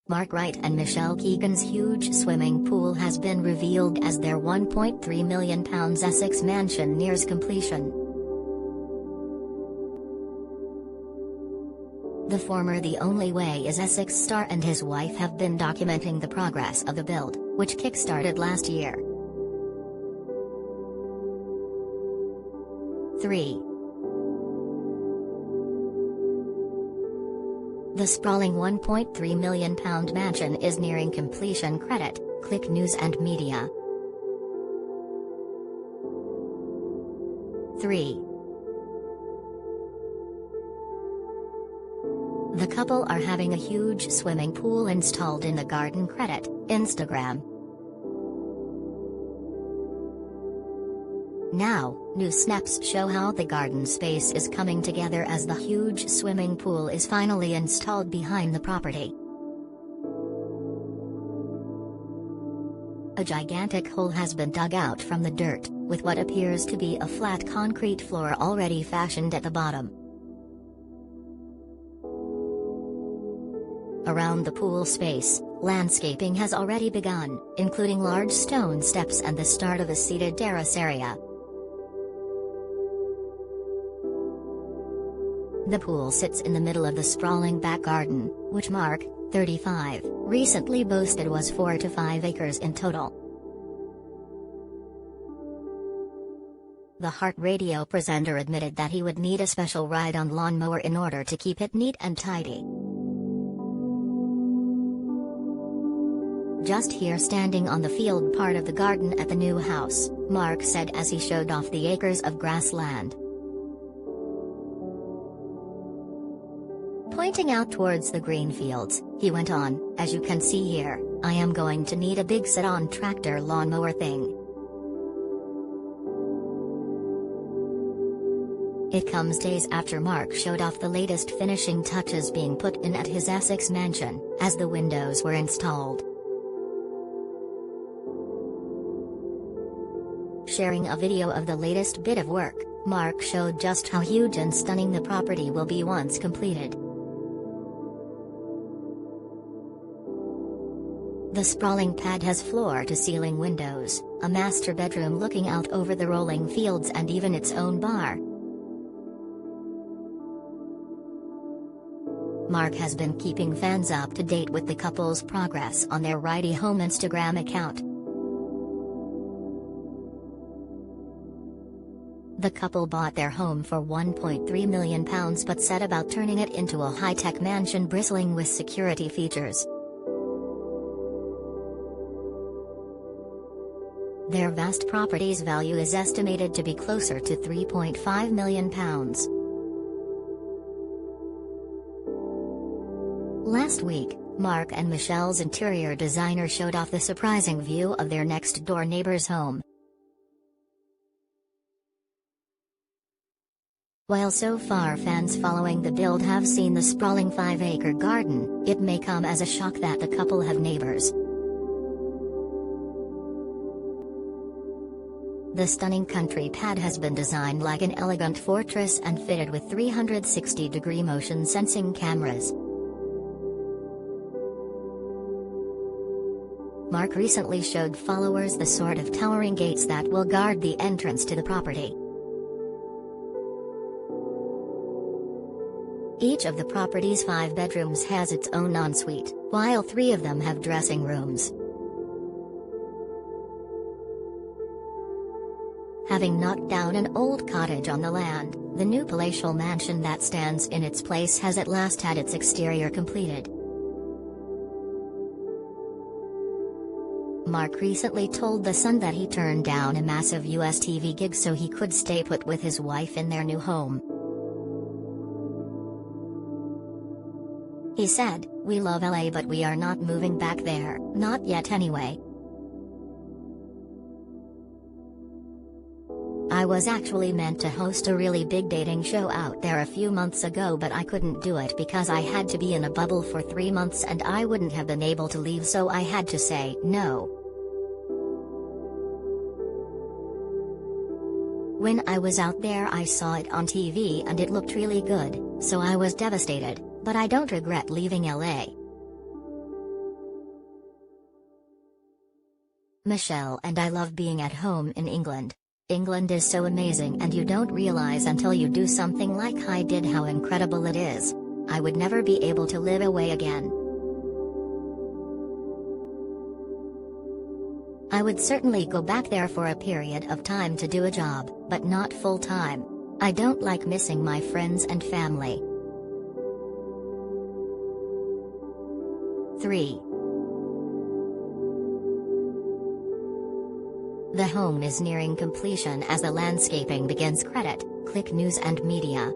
Mark Wright and Michelle Keegan's huge swimming pool has been revealed as their £1.3 million Essex mansion nears completion. The former The Only Way Is Essex star and his wife have been documenting the progress of the build, which kickstarted last year. 3. The sprawling £1.3 million mansion is nearing completion credit, Click News and Media. 3. The couple are having a huge swimming pool installed in the garden credit, Instagram. Now, new snaps show how the garden space is coming together as the huge swimming pool is finally installed behind the property. A gigantic hole has been dug out from the dirt, with what appears to be a flat concrete floor already fashioned at the bottom. Around the pool space, landscaping has already begun, including large stone steps and the start of a seated terrace area. The pool sits in the middle of the sprawling back garden, which Mark, 35, recently boasted was 4 to 5 acres in total. The Heart radio presenter admitted that he would need a special ride-on lawnmower in order to keep it neat and tidy. "Just here standing on the field part of the garden at the new house," Mark said as he showed off the acres of grassland. Pointing out towards the green fields, he went on, "As you can see here, I am going to need a big sit-on tractor lawnmower thing. It comes days after Mark showed off the latest finishing touches being put in at his Essex mansion, as the windows were installed. Sharing a video of the latest bit of work, Mark showed just how huge and stunning the property will be once completed. The sprawling pad has floor-to-ceiling windows, a master bedroom looking out over the rolling fields and even its own bar. Mark has been keeping fans up to date with the couple's progress on their Wrighty Home Instagram account. The couple bought their home for £1.3 million but set about turning it into a high-tech mansion bristling with security features. Their vast property's value is estimated to be closer to £3.5 million. Last week, Mark and Michelle's interior designer showed off the surprising view of their next-door neighbor's home. While so far fans following the build have seen the sprawling 5-acre garden, it may come as a shock that the couple have neighbors. The stunning country pad has been designed like an elegant fortress and fitted with 360-degree motion-sensing cameras. Mark recently showed followers the sort of towering gates that will guard the entrance to the property. Each of the property's 5 bedrooms has its own ensuite, while 3 of them have dressing rooms. Having knocked down an old cottage on the land, the new palatial mansion that stands in its place has at last had its exterior completed. Mark recently told The Sun that he turned down a massive US TV gig so he could stay put with his wife in their new home. He said, "We love LA but we are not moving back there, not yet anyway. I was actually meant to host a really big dating show out there a few months ago but I couldn't do it because I had to be in a bubble for 3 months and I wouldn't have been able to leave so I had to say no. When I was out there I saw it on TV and it looked really good, so I was devastated, but I don't regret leaving LA. Michelle and I love being at home in England. England is so amazing and you don't realize until you do something like I did how incredible it is. I would never be able to live away again. I would certainly go back there for a period of time to do a job, but not full time. I don't like missing my friends and family. 3. The home is nearing completion as the landscaping begins. Credit, click news and media.